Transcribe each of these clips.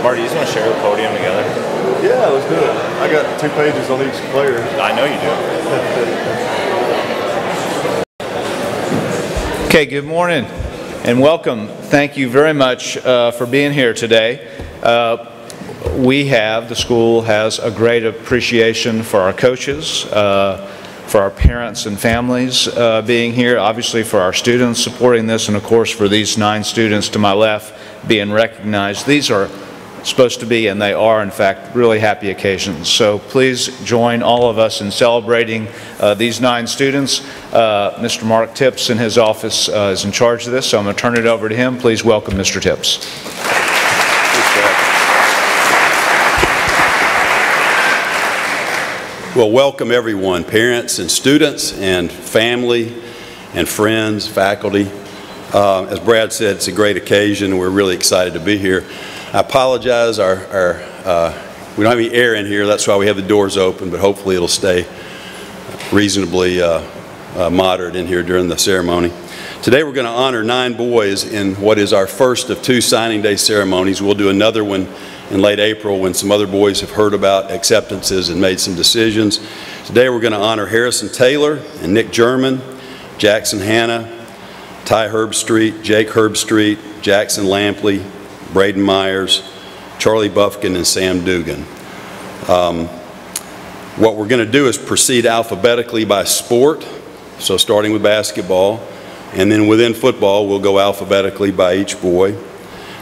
Marty, you just want to share the podium together? Yeah, let's do it. I got 2 pages on each player. I know you do. Okay, good morning and welcome. Thank you very much for being here today. The school has a great appreciation for our coaches, for our parents and families being here, obviously for our students supporting this, and of course for these 9 students to my left being recognized. These are supposed to be, and they are in fact, really happy occasions. So please join all of us in celebrating these 9 students. Mr. Mark Tips in his office is in charge of this, so I'm going to turn it over to him. Please welcome Mr. Tips. Well, welcome everyone, parents and students and family and friends, faculty. As Brad said, it's a great occasion. We're really excited to be here. I apologize, we don't have any air in here, that's why we have the doors open, but hopefully it'll stay reasonably moderate in here during the ceremony. Today we're going to honor 9 boys in what is our first of 2 signing day ceremonies. We'll do another one in late April when some other boys have heard about acceptances and made some decisions. Today we're going to honor Harrison Taylor and Nick German, Jackson Hanna, Ty Herbstreet, Jake Herbstreet, Jackson Lampley, Braden Myers, Charlie Buffkin, and Sam Dugan. What we're going to do is proceed alphabetically by sport, so starting with basketball, and then within football we'll go alphabetically by each boy.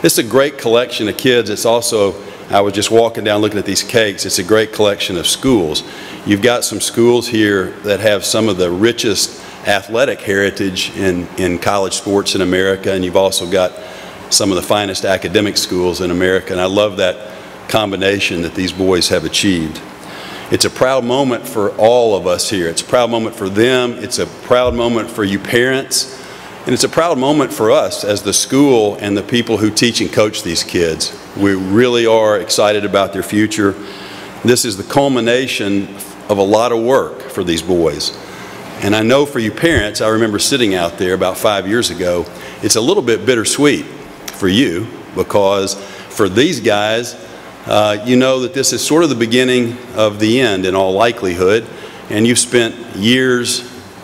This is a great collection of kids. It's also, I was just walking down looking at these cakes, it's a great collection of schools. You've got some schools here that have some of the richest athletic heritage in college sports in America, and you've also got some of the finest academic schools in America, and I love that combination that these boys have achieved. It's a proud moment for all of us here. It's a proud moment for them. It's a proud moment for you parents. And it's a proud moment for us as the school and the people who teach and coach these kids. We really are excited about their future. This is the culmination of a lot of work for these boys. And I know for you parents, I remember sitting out there about 5 years ago, it's a little bit bittersweet for you, because for these guys, you know that this is sort of the beginning of the end in all likelihood, and you've spent years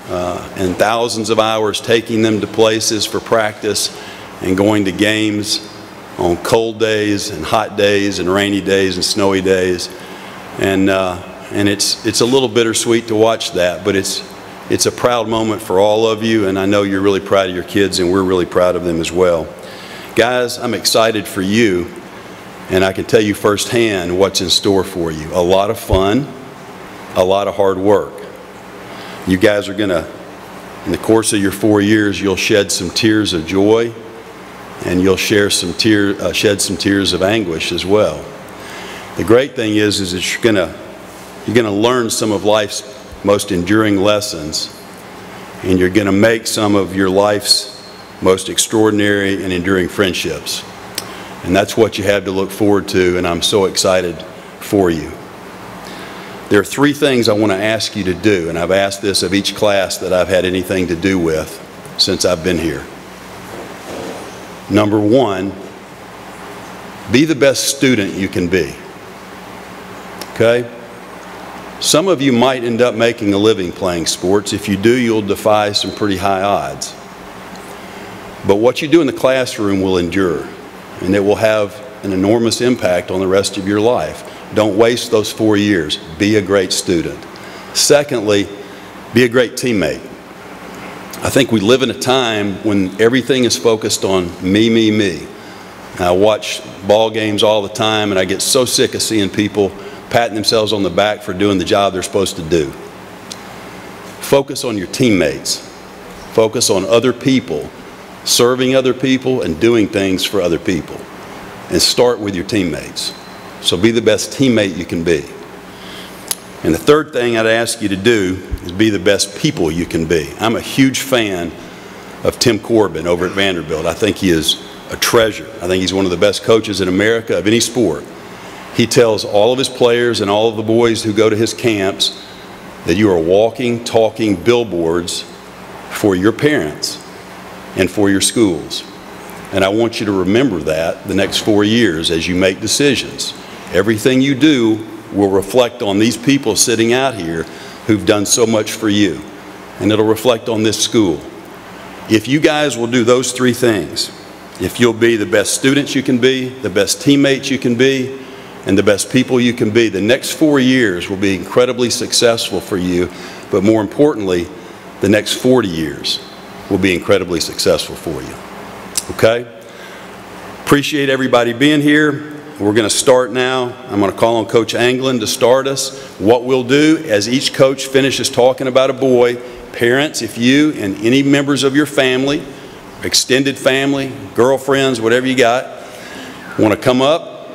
and thousands of hours taking them to places for practice and going to games on cold days and hot days and rainy days and snowy days, and it's a little bittersweet to watch that, but it's a proud moment for all of you, and I know you're really proud of your kids, and we're really proud of them as well. Guys, I'm excited for you, and I can tell you firsthand what's in store for you. A lot of fun, a lot of hard work. You guys are going to, in the course of your 4 years, you'll shed some tears of joy, and you'll shed some tears of anguish as well. The great thing is that you're going to learn some of life's most enduring lessons, and you're going to make some of your life's most extraordinary and enduring friendships. And that's what you have to look forward to, and I'm so excited for you. There are 3 things I want to ask you to do, and I've asked this of each class that I've had anything to do with since I've been here. Number 1, be the best student you can be. Okay? Some of you might end up making a living playing sports. If you do, you'll defy some pretty high odds. But what you do in the classroom will endure, and it will have an enormous impact on the rest of your life. Don't waste those 4 years. Be a great student. Secondly, be a great teammate. I think we live in a time when everything is focused on me, me, me. I watch ball games all the time, and I get so sick of seeing people patting themselves on the back for doing the job they're supposed to do. Focus on your teammates. Focus on other people, serving other people and doing things for other people. And start with your teammates. So be the best teammate you can be. And the third thing I'd ask you to do is be the best people you can be. I'm a huge fan of Tim Corbin over at Vanderbilt. I think he is a treasure. I think he's one of the best coaches in America of any sport. He tells all of his players and all of the boys who go to his camps that you are walking, talking billboards for your parents and for your schools. And I want you to remember that the next 4 years as you make decisions. Everything you do will reflect on these people sitting out here who've done so much for you. And it'll reflect on this school. If you guys will do those 3 things, if you'll be the best students you can be, the best teammates you can be, and the best people you can be, the next 4 years will be incredibly successful for you. But more importantly, the next 40 years will be incredibly successful for you. Okay? Appreciate everybody being here. We're going to start now. I'm going to call on Coach Anglin to start us. What we'll do as each coach finishes talking about a boy, parents, if you and any members of your family, extended family, girlfriends, whatever you got, want to come up,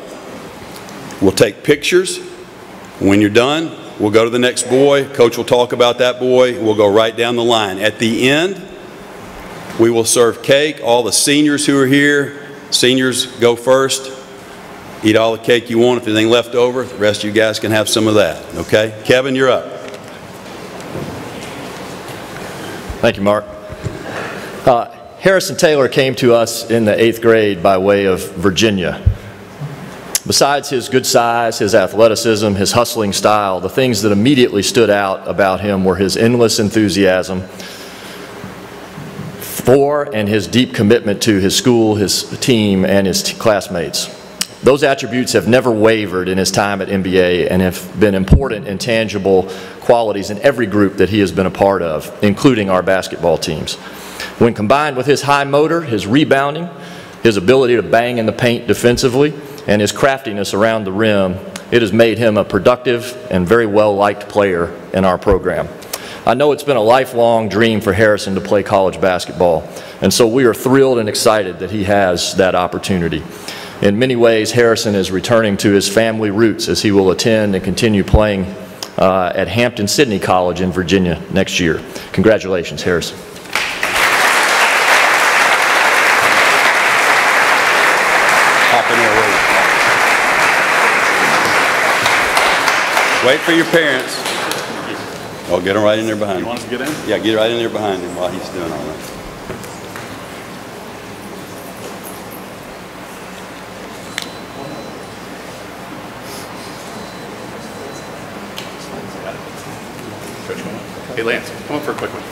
we'll take pictures. When you're done, we'll go to the next boy. Coach will talk about that boy. We'll go right down the line. At the end, we will serve cake. All the seniors who are here, seniors go first. Eat all the cake you want. If there's anything left over, the rest of you guys can have some of that. Okay? Kevin, you're up. Thank you, Mark. Harrison Taylor came to us in the 8th grade by way of Virginia. Besides his good size, his athleticism, his hustling style, the things that immediately stood out about him were his endless enthusiasm for and his deep commitment to his school, his team, and his classmates. Those attributes have never wavered in his time at NBA and have been important and tangible qualities in every group that he has been a part of, including our basketball teams. When combined with his high motor, his rebounding, his ability to bang in the paint defensively, and his craftiness around the rim, it has made him a productive and very well-liked player in our program. I know it's been a lifelong dream for Harrison to play college basketball, and so we are thrilled and excited that he has that opportunity. In many ways, Harrison is returning to his family roots as he will attend and continue playing at Hampton-Sydney College in Virginia next year. Congratulations, Harrison. Hop in there, wait for your parents. Oh, get them right in there behind him. You want us to get in? Yeah, get right in there behind him while he's doing all that. Hey, Lance, come up for a quick one.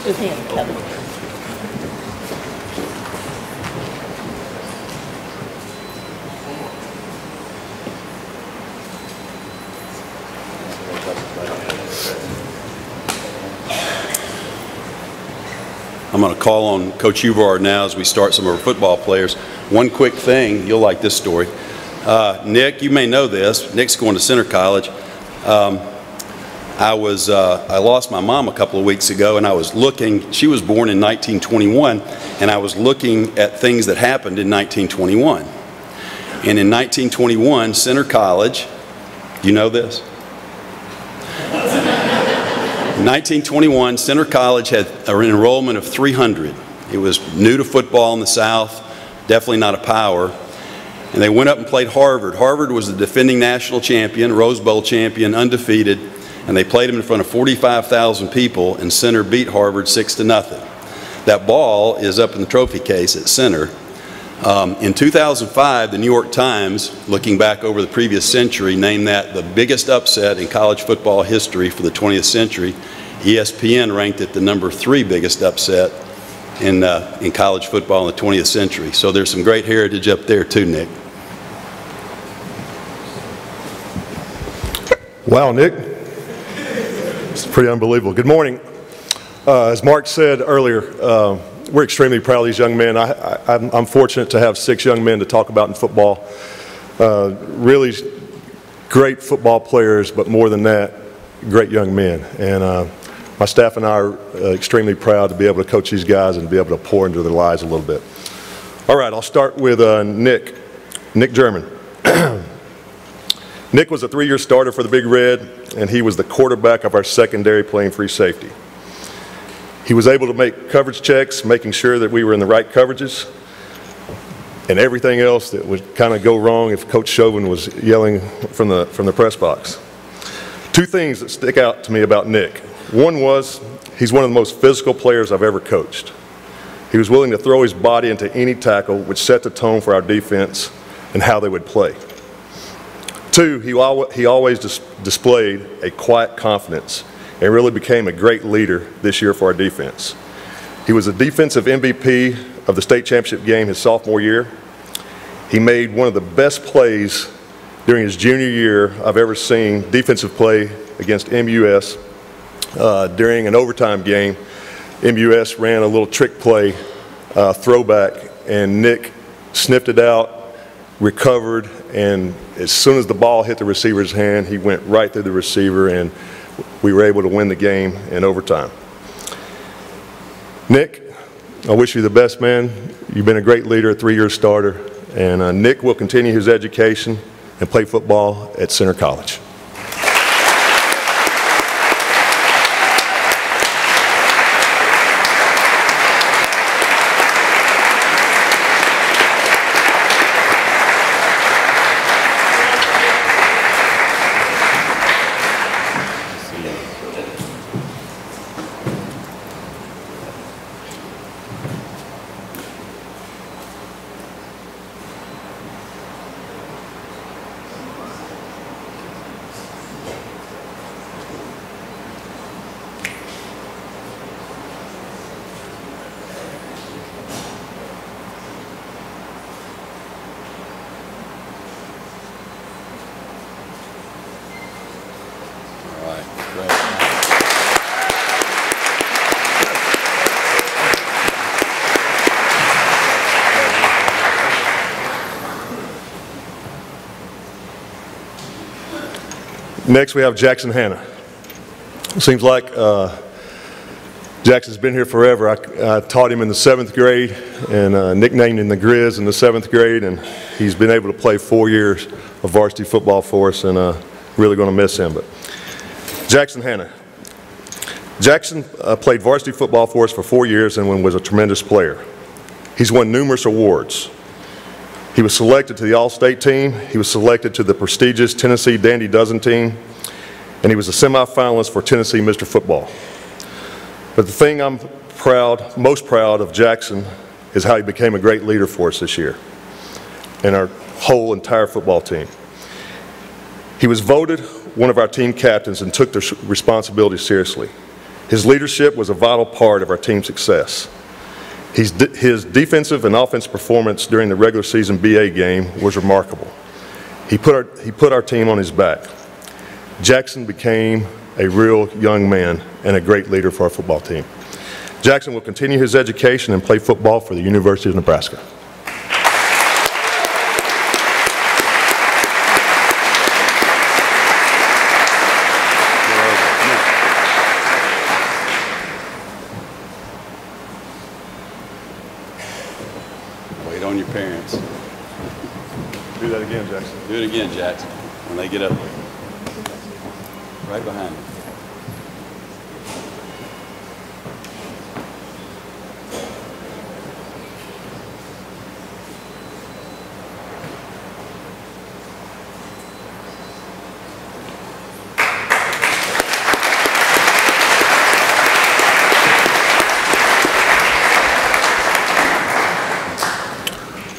With him, Kevin. I'm going to call on Coach Uvard now as we start some of our football players. One quick thing, you'll like this story. Nick, you may know this. Nick's going to Center College. I lost my mom a couple of weeks ago, and I was looking. She was born in 1921, and I was looking at things that happened in 1921. And in 1921, Center College, you know this? In 1921, Center College had an enrollment of 300. It was new to football in the South, definitely not a power. And they went up and played Harvard. Harvard was the defending national champion, Rose Bowl champion, undefeated. And they played them in front of 45,000 people, and Center beat Harvard 6-0. That ball is up in the trophy case at Center. In 2005, the New York Times, looking back over the previous century, named that the biggest upset in college football history for the 20th century. ESPN ranked it the #3 biggest upset in college football in the 20th century. So there's some great heritage up there too, Nick. Wow, Nick. It's pretty unbelievable. Good morning. As Mark said earlier, we're extremely proud of these young men. I'm fortunate to have 6 young men to talk about in football. Really great football players, but more than that, great young men. And my staff and I are extremely proud to be able to coach these guys and be able to pour into their lives a little bit. All right, I'll start with Nick German. Nick was a 3-year starter for the Big Red, and he was the quarterback of our secondary playing free safety. He was able to make coverage checks, making sure that we were in the right coverages, and everything else that would kind of go wrong if Coach Chauvin was yelling from the press box. 2 things that stick out to me about Nick. One was he's one of the most physical players I've ever coached. He was willing to throw his body into any tackle, which set the tone for our defense and how they would play. 2, he always displayed a quiet confidence and really became a great leader this year for our defense. He was a defensive MVP of the state championship game his sophomore year. He made one of the best plays during his junior year I've ever seen, defensive play against MUS. During an overtime game, MUS ran a little trick play, throwback, and Nick sniffed it out, recovered, and as soon as the ball hit the receiver's hand, he went right through the receiver, and we were able to win the game in overtime. Nick, I wish you the best, man. You've been a great leader, a 3-year starter, and Nick will continue his education and play football at Center College. Next, we have Jackson Hanna. It seems like Jackson's been here forever. I taught him in the 7th grade and nicknamed him the Grizz in the 7th grade, and he's been able to play 4 years of varsity football for us, and really going to miss him. But Jackson Hanna. Jackson played varsity football for us for 4 years and was a tremendous player. He's won numerous awards. He was selected to the All-State team. He was selected to the prestigious Tennessee Dandy Dozen team, and he was a semifinalist for Tennessee Mr. Football. But the thing I'm most proud of Jackson is how he became a great leader for us this year and our whole entire football team. He was voted one of our team captains and took the responsibility seriously. His leadership was a vital part of our team's success. His defensive and offensive performance during the regular season BA game was remarkable. He put our team on his back. Jackson became a real young man and a great leader for our football team. Jackson will continue his education and play football for the University of Nebraska. Wait on your parents. Do that again, Jackson. Do it again, Jackson, when they get up there. Right behind you.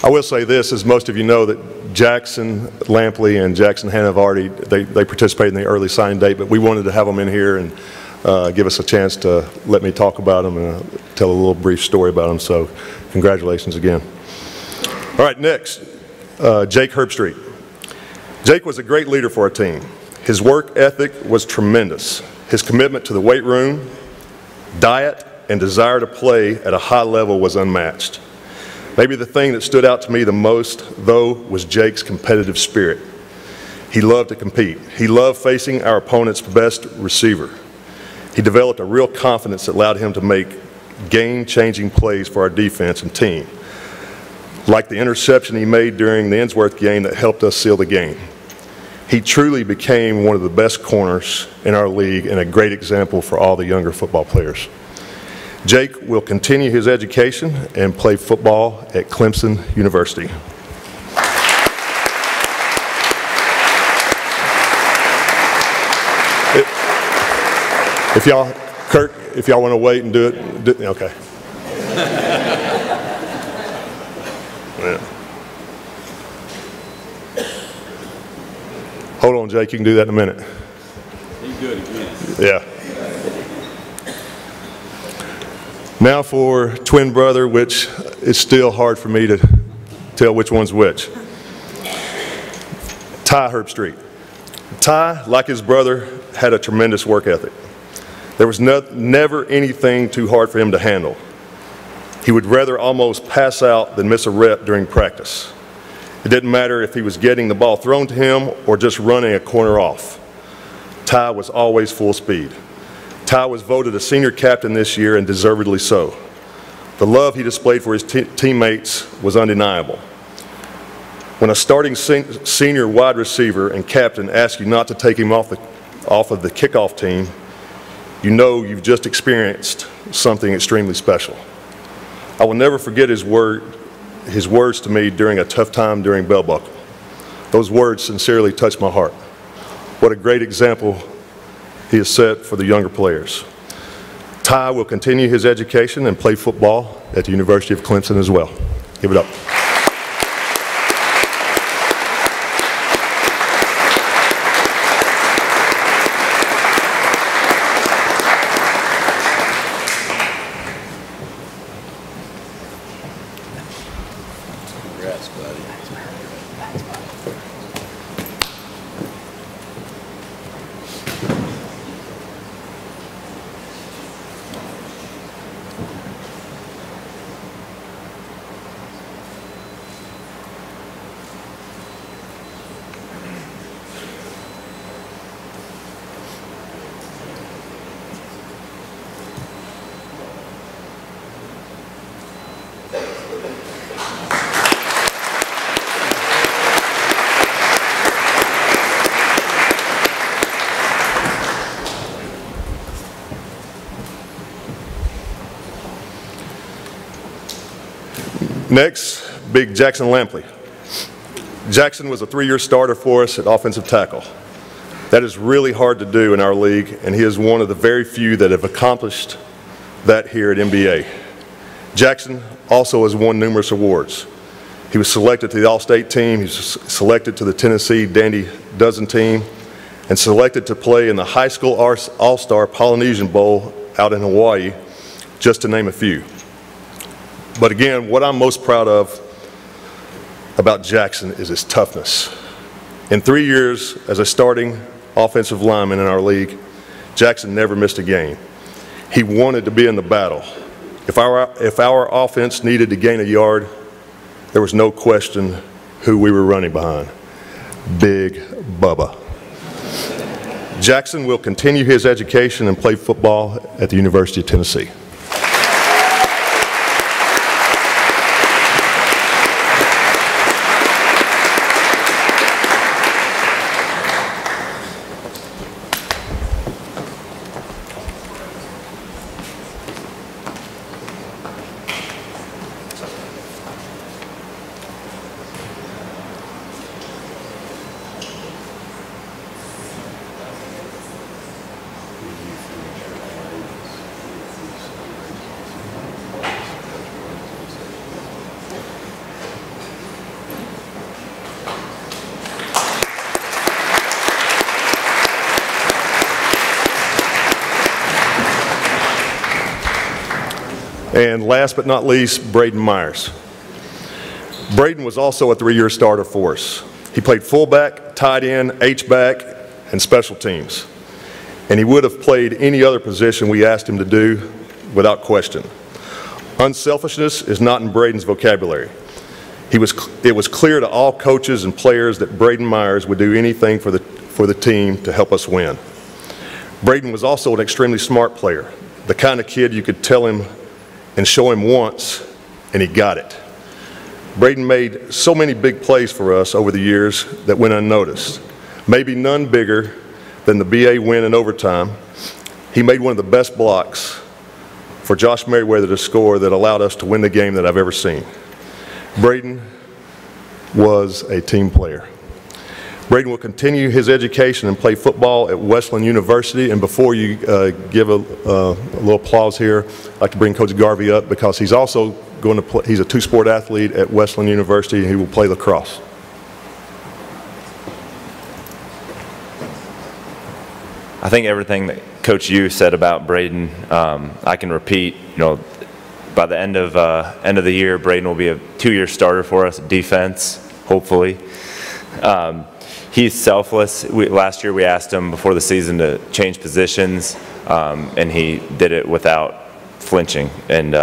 I will say this, as most of you know, that Jackson Lampley and Jackson Hanna have already, they participated in the early signing date, but we wanted to have them in here and give us a chance to let me talk about them and tell a little brief story about them, so congratulations again. All right, next, Jake Herbstreet. Jake was a great leader for our team. His work ethic was tremendous. His commitment to the weight room, diet, and desire to play at a high level was unmatched. Maybe the thing that stood out to me the most, though, was Jake's competitive spirit. He loved to compete. He loved facing our opponent's best receiver. He developed a real confidence that allowed him to make game-changing plays for our defense and team, like the interception he made during the Ensworth game that helped us seal the game. He truly became one of the best corners in our league and a great example for all the younger football players. Jake will continue his education and play football at Clemson University. If y'all, Kirk, if y'all want to wait and do it, okay. Yeah. Hold on, Jake, you can do that in a minute. He's good again. Yeah. Now for twin brother, which is still hard for me to tell which one's which. Ty Herbstreit. Ty, like his brother, had a tremendous work ethic. There was never anything too hard for him to handle. He would rather almost pass out than miss a rep during practice. It didn't matter if he was getting the ball thrown to him or just running a corner off. Ty was always full speed. Ty was voted a senior captain this year, and deservedly so. The love he displayed for his teammates was undeniable. When a starting senior wide receiver and captain asks you not to take him off of the kickoff team, you know you've just experienced something extremely special. I will never forget his words to me during a tough time during bell buckle. Those words sincerely touched my heart. What a great example he has set for the younger players. Ty will continue his education and play football at the University of Clemson as well. Give it up. Congrats, buddy. Next, big Jackson Lampley. Jackson was a 3-year starter for us at offensive tackle. That is really hard to do in our league, and he is one of the very few that have accomplished that here at NBA. Jackson also has won numerous awards. He was selected to the All-State team, he was selected to the Tennessee Dandy Dozen team, and selected to play in the High School All-Star Polynesian Bowl out in Hawaii, just to name a few. But again, what I'm most proud of about Jackson is his toughness. In 3 years as a starting offensive lineman in our league, Jackson never missed a game. He wanted to be in the battle. If our offense needed to gain a yard, there was no question who we were running behind. Big Bubba. Jackson will continue his education and play football at the University of Tennessee. And last but not least, Braden Myers. Braden was also a 3-year starter for us. He played fullback, tight end, H-back, and special teams. And he would have played any other position we asked him to do without question. Unselfishness is not in Braden's vocabulary. It was clear to all coaches and players that Braden Myers would do anything for the team to help us win. Braden was also an extremely smart player, the kind of kid you could tell him and show him once, and he got it. Braden made so many big plays for us over the years that went unnoticed. Maybe none bigger than the BA win in overtime. He made one of the best blocks for Josh Merriweather to score that allowed us to win the game that I've ever seen. Braden was a team player. Braden will continue his education and play football at Wesleyan University. And before you give a little applause here, I'd like to bring Coach Garvey up because he's also going to play, he's a two-sport athlete at Wesleyan University, and he will play lacrosse. I think everything that Coach Yu said about Braden, I can repeat. You know, by the end of the year, Braden will be a 2-year starter for us at defense, hopefully. He's selfless. Last year we asked him before the season to change positions, and he did it without flinching, and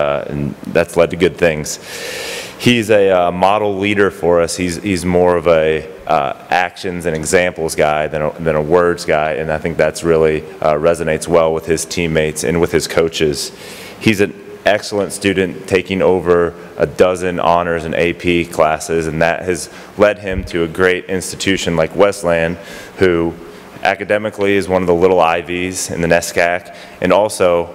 that's led to good things. He's a model leader for us. He's more of a actions and examples guy than a words guy, and I think that's really resonates well with his teammates and with his coaches. He's an excellent student, taking over a dozen honors and AP classes, and that has led him to a great institution like Wesleyan, who academically is one of the little Ivies in the NESCAC, and also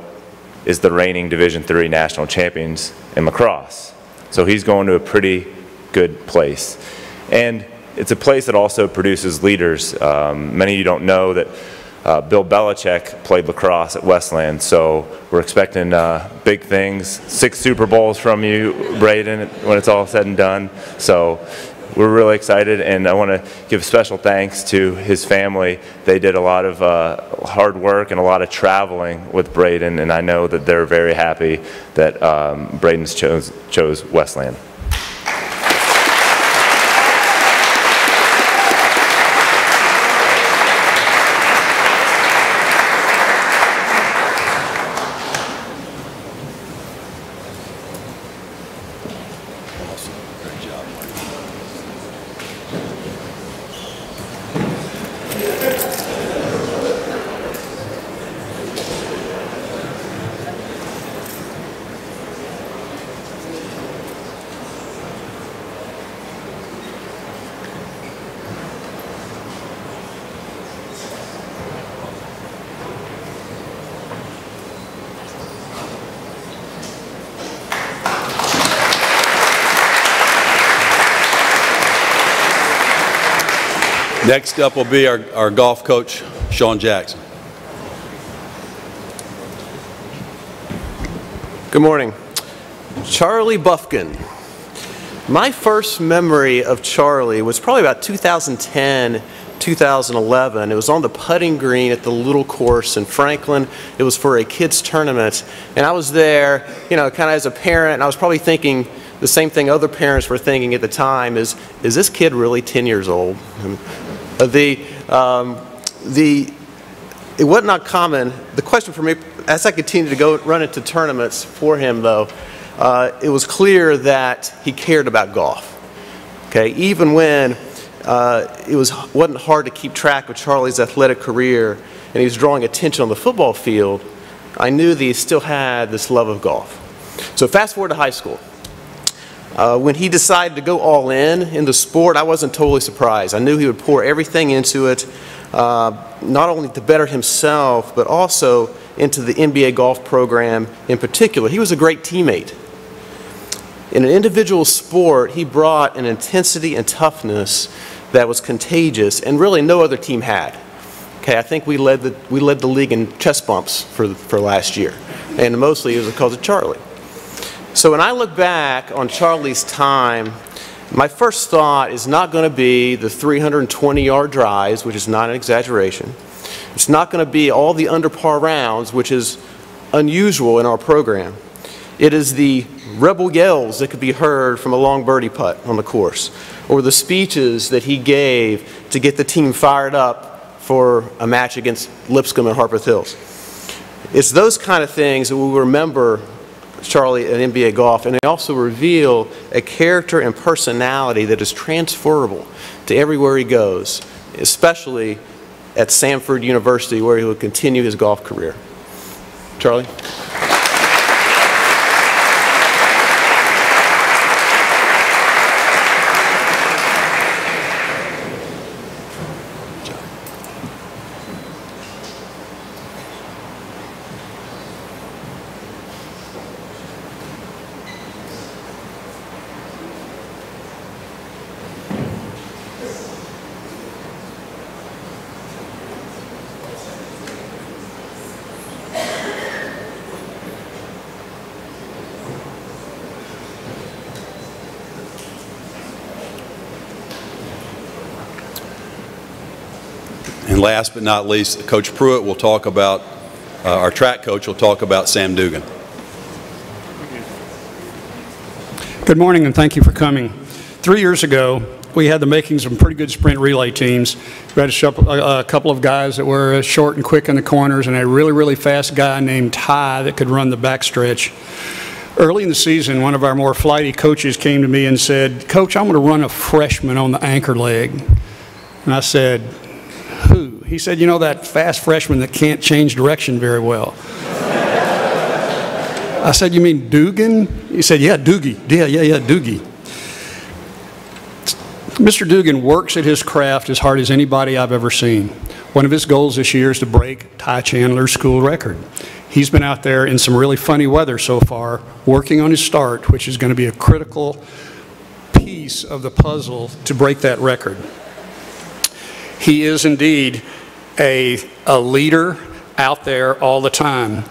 is the reigning Division III national champions in lacrosse. So he's going to a pretty good place. And it's a place that also produces leaders. Many of you don't know that Bill Belichick played lacrosse at Wesleyan, so we're expecting big things, 6 Super Bowls from you, Braden, when it's all said and done. So we're really excited, and I want to give special thanks to his family. They did a lot of hard work and a lot of traveling with Braden, and I know that they're very happy that Braden's chose Wesleyan. Next up will be our golf coach, Sean Jackson. Good morning. Charlie Buffkin. My first memory of Charlie was probably about 2010, 2011. It was on the putting green at the little course in Franklin. It was for a kids tournament, and I was there, you know, kind of as a parent, and I was probably thinking the same thing other parents were thinking at the time, is this kid really 10 years old? It was not common. The question for me, as I continued to go run into tournaments for him, though, it was clear that he cared about golf. Okay, even when it wasn't hard to keep track of Charlie's athletic career, and he was drawing attention on the football field, I knew that he still had this love of golf. So fast forward to high school. When he decided to go all in the sport, I wasn't totally surprised. I knew he would pour everything into it, not only to better himself, but also into the NBA golf program in particular. He was a great teammate. In an individual sport, he brought an intensity and toughness that was contagious, and really no other team had. Okay, I think we led the league in chest bumps for last year, and mostly it was because of Charlie. So when I look back on Charlie's time, my first thought is not going to be the 320-yard drives, which is not an exaggeration. It's not going to be all the under par rounds, which is unusual in our program. It is the rebel yells that could be heard from a long birdie putt on the course, or the speeches that he gave to get the team fired up for a match against Lipscomb and Harpeth Hills. It's those kind of things that we remember Charlie at NBA golf, and they also reveal a character and personality that is transferable to everywhere he goes, especially at Samford University, where he will continue his golf career. Charlie? And last but not least, Coach Pruitt will talk about, our track coach will talk about Sam Dugan. Good morning, and thank you for coming. 3 years ago, we had the makings of some pretty good sprint relay teams. We had a couple of guys that were short and quick in the corners, and a really, really fast guy named Ty that could run the backstretch. Early in the season, one of our more flighty coaches came to me and said, "Coach, I'm going to run a freshman on the anchor leg." And I said, "Who?" He said, "You know that fast freshman that can't change direction very well." I said, "You mean Dugan?" He said, "Yeah, Doogie. Yeah, Doogie." Mr. Dugan works at his craft as hard as anybody I've ever seen. One of his goals this year is to break Ty Chandler's school record. He's been out there in some really funny weather so far, working on his start, which is going to be a critical piece of the puzzle to break that record. He is indeed a leader out there all the time.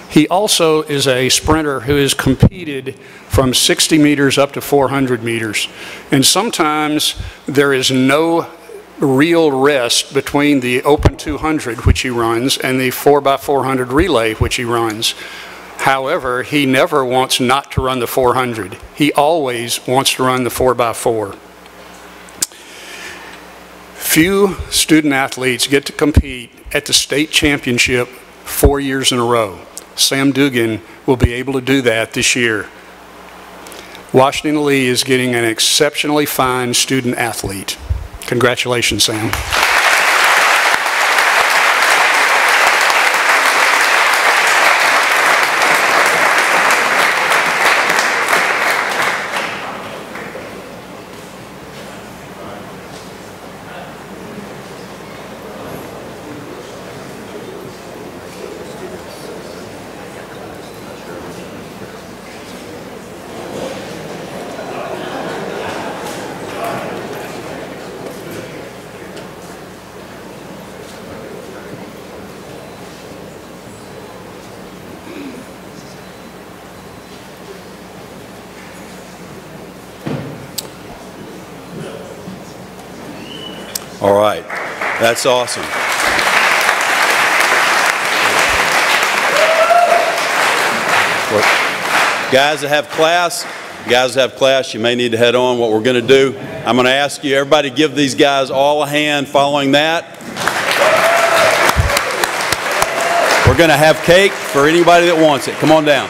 He also is a sprinter who has competed from 60 meters up to 400 meters. And sometimes there is no real rest between the open 200, which he runs, and the 4x400 relay, which he runs. However, he never wants not to run the 400. He always wants to run the 4x4. Few student athletes get to compete at the state championship 4 years in a row. Sam Dugan will be able to do that this year. Washington Lee is getting an exceptionally fine student athlete. Congratulations, Sam. All right, that's awesome. Guys that have class, you may need to head on. What we're going to do, I'm going to ask you, everybody give these guys all a hand following that. We're going to have cake for anybody that wants it. Come on down.